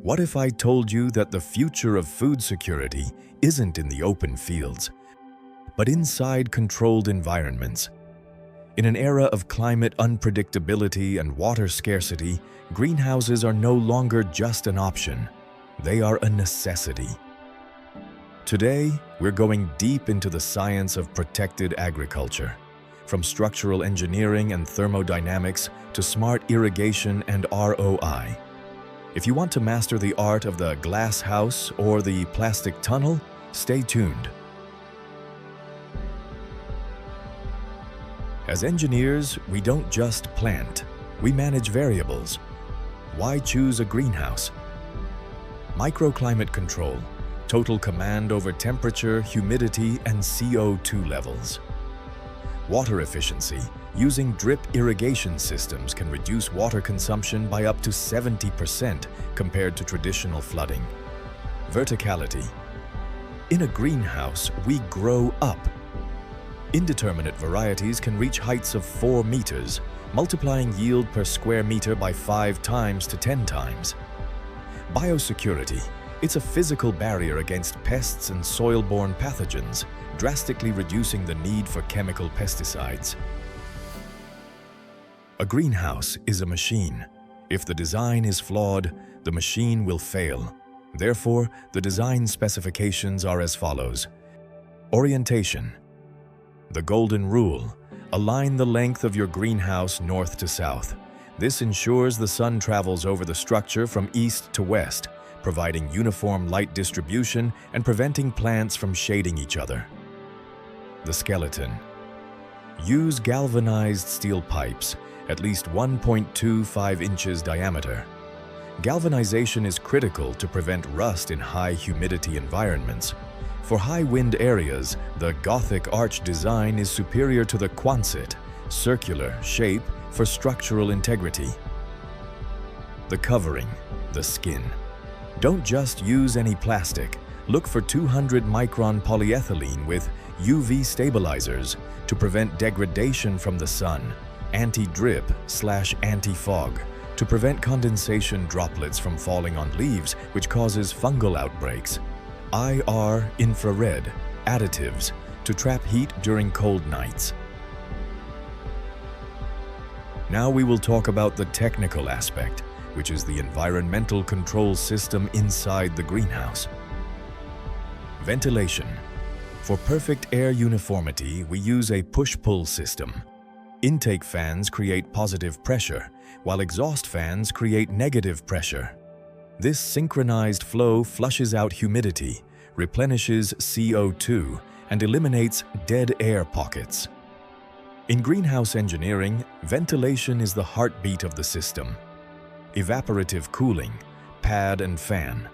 What if I told you that the future of food security isn't in the open fields, but inside controlled environments? In an era of climate unpredictability and water scarcity, greenhouses are no longer just an option. They are a necessity. Today, we're going deep into the science of protected agriculture, from structural engineering and thermodynamics to smart irrigation and ROI. If you want to master the art of the glass house or the plastic tunnel, stay tuned. As engineers, we don't just plant, we manage variables. Why choose a greenhouse? Microclimate control, total command over temperature, humidity, and CO2 levels. Water efficiency, using drip irrigation systems can reduce water consumption by up to 70% compared to traditional flooding. Verticality. In a greenhouse, we grow up. Indeterminate varieties can reach heights of 4 meters, multiplying yield per square meter by 5 times to 10 times. Biosecurity. It's a physical barrier against pests and soil-borne pathogens, drastically reducing the need for chemical pesticides. A greenhouse is a machine. If the design is flawed, the machine will fail. Therefore, the design specifications are as follows. Orientation. The golden rule. Align the length of your greenhouse north to south. This ensures the sun travels over the structure from east to west, providing uniform light distribution and preventing plants from shading each other. The skeleton. Use galvanized steel pipes, at least 1.25 inches diameter. Galvanization is critical to prevent rust in high humidity environments. For high wind areas, the Gothic arch design is superior to the Quonset, circular shape for structural integrity. The covering, the skin. Don't just use any plastic. Look for 200-micron polyethylene with UV stabilizers to prevent degradation from the sun, anti-drip/anti-fog, to prevent condensation droplets from falling on leaves, which causes fungal outbreaks, IR infrared additives to trap heat during cold nights. Now we will talk about the technical aspect, which is the environmental control system inside the greenhouse. Ventilation. For perfect air uniformity, we use a push-pull system. Intake fans create positive pressure, while exhaust fans create negative pressure. This synchronized flow flushes out humidity, replenishes CO2, and eliminates dead air pockets. In greenhouse engineering, ventilation is the heartbeat of the system. Evaporative cooling, pad and fan.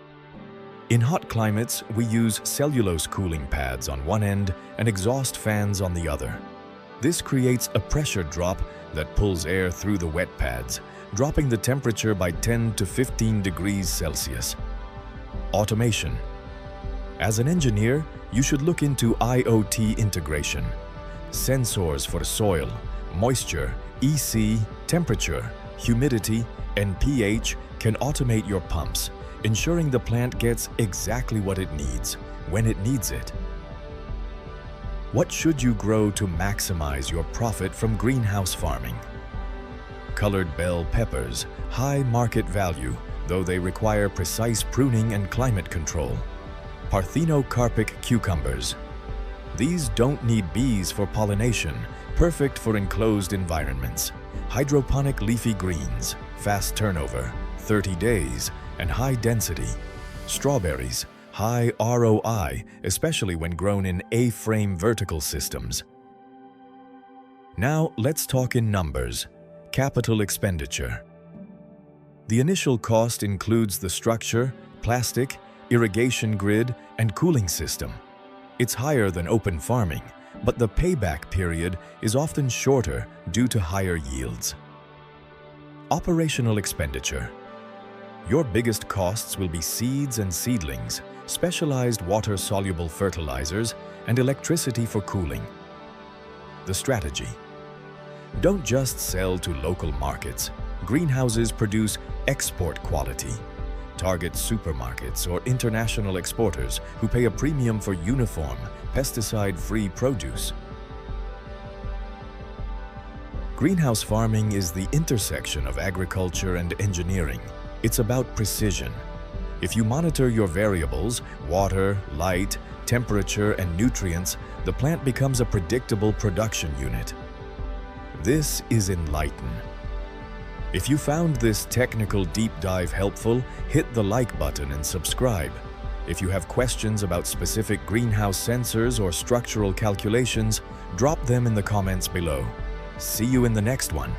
In hot climates, we use cellulose cooling pads on one end and exhaust fans on the other. This creates a pressure drop that pulls air through the wet pads, dropping the temperature by 10 to 15 degrees Celsius. Automation. As an engineer, you should look into IoT integration. Sensors for soil, moisture, EC, temperature, humidity, and pH can automate your pumps, ensuring the plant gets exactly what it needs, when it needs it. What should you grow to maximize your profit from greenhouse farming? Colored bell peppers, high market value, though they require precise pruning and climate control. Parthenocarpic cucumbers. These don't need bees for pollination, perfect for enclosed environments. Hydroponic leafy greens, fast turnover, 30 days, and high density. Strawberries, high ROI, especially when grown in A-frame vertical systems. Now let's talk in numbers. Capital expenditure. The initial cost includes the structure, plastic, irrigation grid, and cooling system. It's higher than open farming, but the payback period is often shorter due to higher yields. Operational expenditure. Your biggest costs will be seeds and seedlings, specialized water-soluble fertilizers, and electricity for cooling. The strategy. Don't just sell to local markets. Greenhouses produce export quality. targets supermarkets or international exporters who pay a premium for uniform, pesticide-free produce. Greenhouse farming is the intersection of agriculture and engineering. It's about precision. If you monitor your variables, water, light, temperature, and nutrients, the plant becomes a predictable production unit. This is Enlighten. If you found this technical deep dive helpful, hit the like button and subscribe. If you have questions about specific greenhouse sensors or structural calculations, drop them in the comments below. See you in the next one.